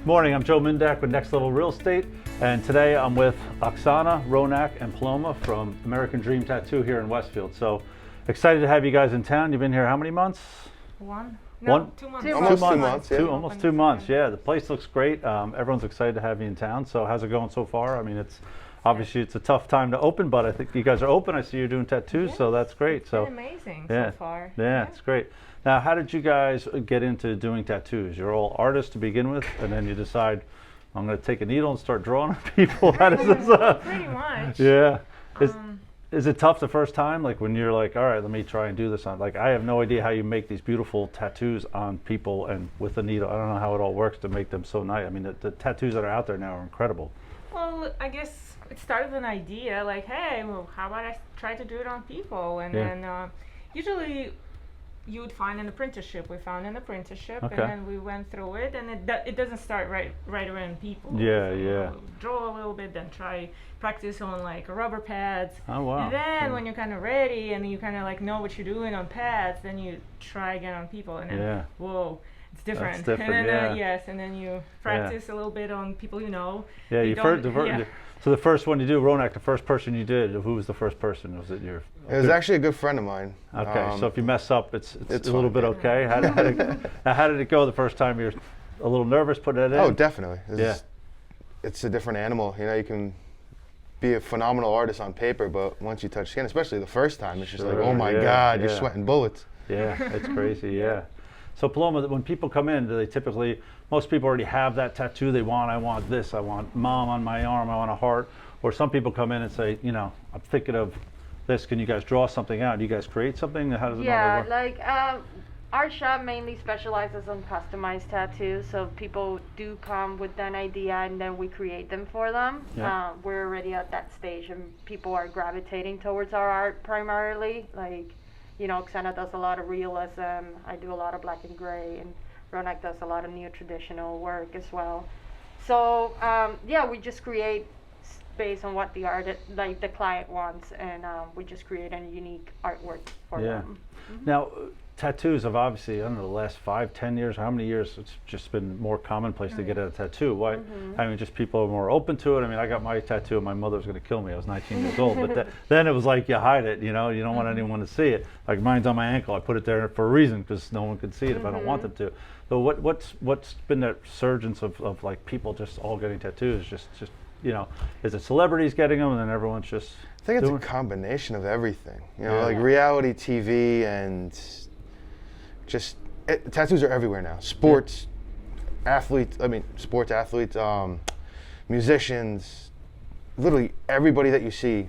Morning, I'm Joe Mindak with Next Level Real Estate, and today I'm with Oksana, Ronak, and Paloma from American Dream Tattoo here in Westfield. So excited to have you guys in town. You've been here how many months? One? No, 2 months. Almost 2 months. Yeah. Almost 2 months. Yeah, the place looks great. Everyone's excited to have you in town. So how's it going so far? I mean, it's obviously it's a tough time to open, but I think you guys are open. I see you're doing tattoos, so that's great. It's So been amazing yeah, so far. yeah, it's great. Now, how did you guys get into doing tattoos? You're all artists to begin with, and then you decide, I'm going to take a needle and start drawing on people. How does this? Pretty much. Yeah. Is it tough the first time? Like when you're like, all right, let me try and do this on. Like I have no idea how you make these beautiful tattoos on people and with a needle. I don't know how it all works to make them so nice. I mean, the tattoos that are out there now are incredible. Well, I guess it started with an idea like, hey, well, how about I try to do it on people? And Yeah. then usually you would find an apprenticeship. We found an apprenticeship, Okay. and then we went through it. And it doesn't start right away on people. Yeah, So, yeah. Draw a little bit, then try practice on like rubber pads. Oh, wow. And then Yeah. when you're kind of ready and you kind of like know what you're doing on pads, then you try again on people. And then Yeah. whoa, it's different. different, And then yeah. yes, and then you practice a little bit on people you know. Yeah, You you don't- first. yeah. So the first one you do, Ronak, the first person you did, who was the first person? Was it your? It was actually a good friend of mine. Okay, so if you mess up, it's it's a little fine, bit yeah. okay. How did it go the first time? You're a little nervous putting it in? Oh, definitely. Yeah. It's a different animal. You know, you can be a phenomenal artist on paper, but once you touch skin, especially the first time, it's just like, Sure, oh my yeah, God, you're yeah. sweating bullets. Yeah, it's crazy. Yeah. So Paloma, when people come in, do they typically? Most people already have that tattoo they want. I want this. I want mom on my arm. I want a heart. Or some people come in and say, you know, I'm thinking of this. Can you guys draw something out? Do you guys create something? How does it Yeah, normally work? like our shop mainly specializes on customized tattoos, so people do come with an idea and then we create them for them. Yeah. We're already at that stage and people are gravitating towards our art primarily. Like, you know, Oksana does a lot of realism, I do a lot of black and gray, and Ronak does a lot of neo-traditional work as well. So yeah, we just create based on what the like the client wants, and we just create a unique artwork for Yeah. them. Now, tattoos have obviously, I don't know, the last 5-10 years, how many years, it's just been more commonplace to get a tattoo. Why? I mean, just people are more open to it. I mean, I got my tattoo and my mother was going to kill me. I was 19 years old. But then it was like you hide it, you know, you don't want anyone to see it. Like mine's on my ankle. I put it there for a reason because no one could see it if I don't want them to. So what's been that surgence of like people just all getting tattoos? Just you know, is it celebrities getting them and then everyone's just I think it's doing a combination of everything. You know, Yeah. like reality TV and just tattoos are everywhere now. Sports athletes, musicians, literally everybody that you see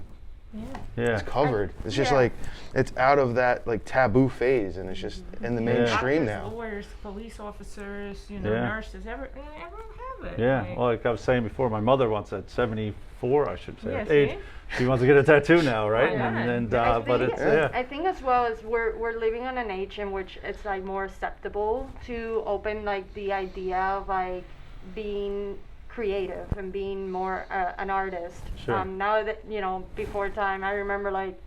Yeah. is covered. It's just Yeah. like it's out of that like taboo phase, and it's just in the mainstream Doctors, now. lawyers, police officers, you know, Yeah. nurses, everyone have it. Yeah, Like, well, like I was saying before, my mother wants at 74, I should say, Yeah, at age, see? she wants to get a tattoo now, right? Why And not? but it's yeah, I think as well as we're living on an age in which it's like more acceptable to open like the idea of like being creative and being more an artist. Sure. Now that, you know, before time, I remember like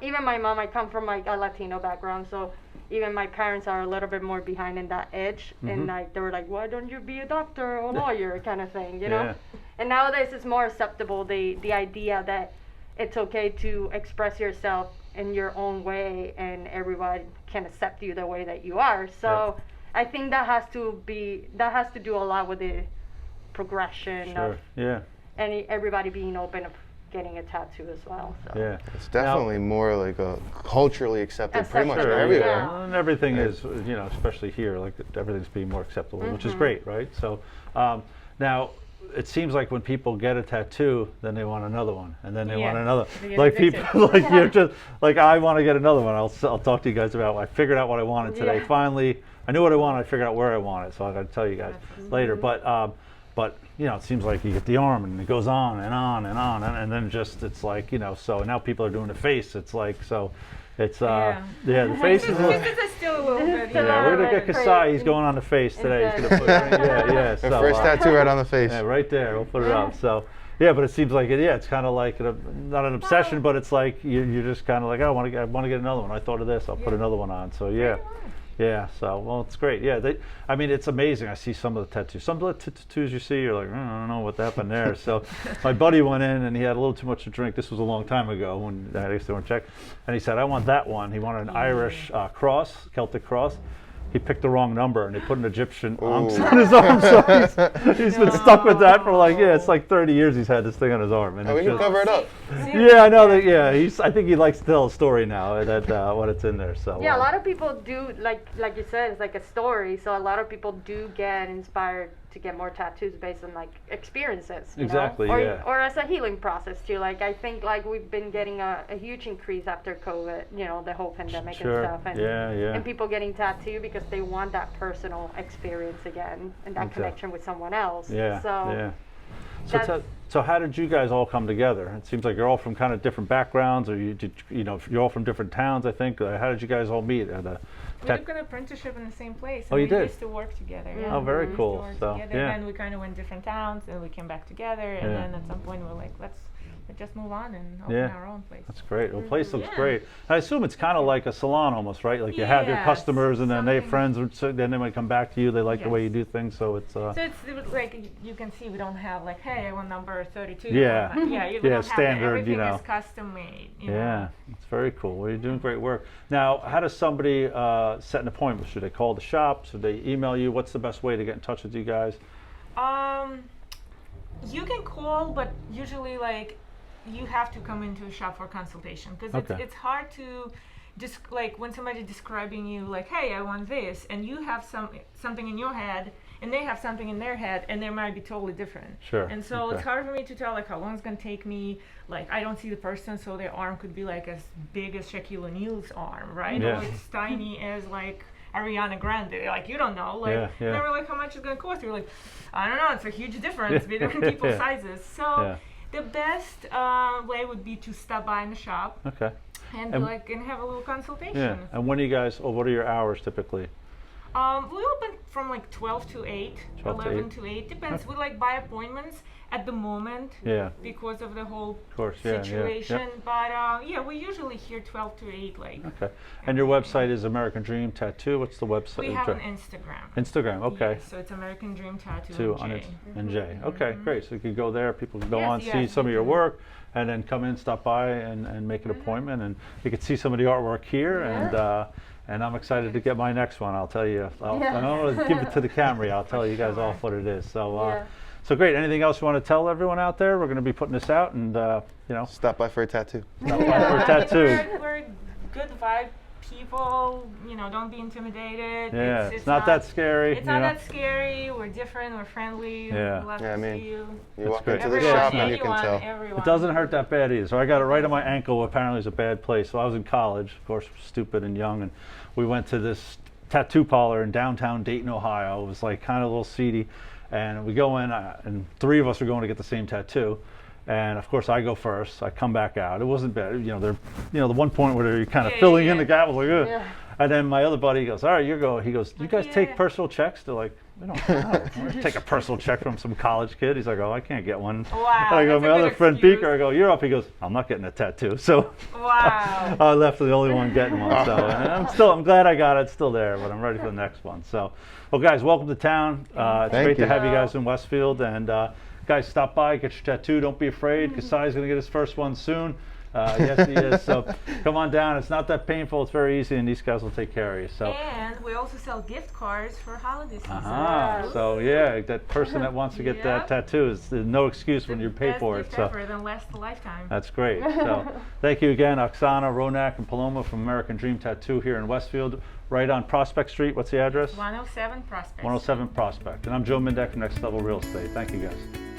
even my mom, I come from like a Latino background, so even my parents are a little bit more behind in that edge, and like they were like, why don't you be a doctor or a lawyer kind of thing, you know? Yeah. And nowadays it's more acceptable, the idea that it's okay to express yourself in your own way and everyone can accept you the way that you are. So I think that has to do a lot with the progression sure, of yeah, everybody being open of getting a tattoo as well. So. yeah. It's definitely more like a culturally accepted pretty much Accepted, everywhere. yeah. And everything is, you know, especially here, like everything's being more acceptable, which is great, right? So now it seems like when people get a tattoo, then they want another one, and then they want Yeah. another. They get Like addicted. people, like you're just like I want to get another one. I'll talk to you guys about. I figured out what I wanted today. Yeah. Finally, I knew what I wanted. I figured out where I want it, so I got to tell you guys later. But you know, it seems like you get the arm and it goes on and on and on, and then just it's like, you know. So now people are doing the face. It's like so. It's Yeah. the face is. It's still a little bit. It's you a Yeah, know, we're gonna little get bit Kasai. crazy. He's going on the face today. He's Exactly. gonna put yeah. The So, first tattoo right on the face. yeah, right there. We'll put it up. So, yeah, but it seems like it's kind of like not an obsession, but it's like you're just kind of like, I want to get another one. I thought of this. I'll put another one on. So yeah, Yeah, so, well, it's great. Yeah, I mean, it's amazing. I see some of the tattoos. Some of the tattoos you see, you're like, I don't know what happened there. So my buddy went in and he had a little too much to drink. This was a long time ago when I used to want to check. And he said, I want that one. He wanted an Irish cross, Celtic cross. He picked the wrong number and they put an Egyptian Ankhs on his arm. So he's been stuck with that for it's like 30 years he's had this thing on his arm. And Oh, we it's can just, cover it up. yeah, I know that. Yeah, I think he likes to tell a story now that when it's in there. So Yeah, a lot of people do, like you said, it's like a story. So a lot of people do get inspired to get more tattoos based on like experiences. You Exactly, know? yeah. Or as a healing process too. Like I think like we've been getting a huge increase after COVID. You know, the whole pandemic Sure. and stuff. And, Yeah. and people getting tattooed because they want that personal experience again and that Exactly. connection with someone else. Yeah. So Yeah. that's- So how did you guys all come together? It seems like you're all from kind of different backgrounds, or you're all from different towns. I think. How did you guys all meet at a? We took an apprenticeship in the same place. Oh, and you did? We used to work together. Yeah. Oh, very We used to cool. work So, together, yeah. and we kind of went different towns, and we came back together. And Yeah. then at some point, we're like, let's just move on and open Yeah. our own place. That's great. Well, the place looks Yeah. great. I assume it's kind of like a salon almost, right? Like you have your Yes, customers, and then they have something- friends, so then they might come back to you. They like the way you Yes. do things, so it's. So it's like you can see we don't have like, hey, I want number 32. Yeah. Yeah, we Yeah, don't have that. standard, Everything you know. is custom made. You Yeah, know? it's very cool. Well, you're doing great work. Now, how does somebody set an appointment? Should they call the shop? Should they email you? What's the best way to get in touch with you guys? You can call, but usually like you have to come into a shop for consultation because Okay. it's hard to like when somebody describing you like, hey, I want this, and you have something in your head and they have something in their head and they might be totally different. Sure. And so Okay. it's hard for me to tell like how long it's gonna take me. Like I don't see the person, so their arm could be like as big as Shaquille O'Neal's arm, right? Yeah. Or it's tiny as like Ariana Grande. Like you don't know. Like Yeah, yeah. they were like, how much is gonna cost? You're like, I don't know. It's a huge difference between people's sizes. So Yeah. the best way would be to stop by in the shop Okay. and And- have a little consultation. Yeah. And when do you guys? Or what are your hours typically? We open from like 12 to 8, 12 to 11 8. to 8. Depends. We like by appointments at the moment Yeah. because of the whole Of course. Yeah. situation. Yeah. But yeah, we usually here 12 to 8. Like Okay. And your website is American Dream Tattoo. What's the website? we have an Instagram. Instagram. Okay. Yes, so it's American Dream Tattoo Two and on J. it and J. Okay, great. So you could go there. People can go Yes, on, see yes, some of you your can. work, and then come in, stop by, and make an appointment, and you could see some of the artwork here. And I'm excited to get my next one. I'll tell you. I don't want to give it to the camera. I'll tell you guys Sure. off what it is. So. Yeah. So great. Anything else you want to tell everyone out there? We're going to be putting this out, and Stop by for a tattoo. stop by for a tattoo. We're good vibe people. You know, don't be intimidated. Yeah, it's not that scary. It's not that scary. We're different. We're friendly. Yeah. We love Yeah, I to mean, see you. You walk great. into the Everyone, shop and you can anyone, tell. Everyone. It doesn't hurt that bad either. So I got it right on my ankle. Apparently, it's a bad place. So I was in college, of course, stupid and young, and we went to this tattoo parlor in downtown Dayton, Ohio. It was like kind of a little seedy, and we go in, and 3 of us are going to get the same tattoo. And of course, I go first. I come back out. It wasn't bad. The one point where you're kind of Yeah, filling in yeah. the gap was like, ugh. Yeah. And then my other buddy goes, all right, you go. He goes, you guys take Yeah. personal checks? They're like, we don't take a personal check from some college kid. He's like, oh, I can't get one. Wow, And I go, that's my a other good friend excuse. Beaker, I go, you're up. He goes, I'm not getting a tattoo. So Wow. I left the only one getting one. So and I'm glad I got it. It's still there, but I'm ready for the next one. So, well, guys, welcome to town. It's Thank great to you. have you guys in Westfield. And guys, stop by, get your tattoo. Don't be afraid. Kasai's going to get his first one soon. Yes, he is. So come on down. It's not that painful. It's very easy, and these guys will take care of you. So. And we also sell gift cards for holiday season. Uh-huh. So yeah, that person that wants to get that Yep. tattoo is there's no excuse when you pay for it. Best So gift ever, then lasts a lifetime. that's great. So thank you again, Oksana, Ronak, and Paloma from American Dream Tattoo here in Westfield, right on Prospect Street. What's the address? 107 Prospect. 107 Prospect. And I'm Joe Mindek from Next Level Real Estate. Thank you guys.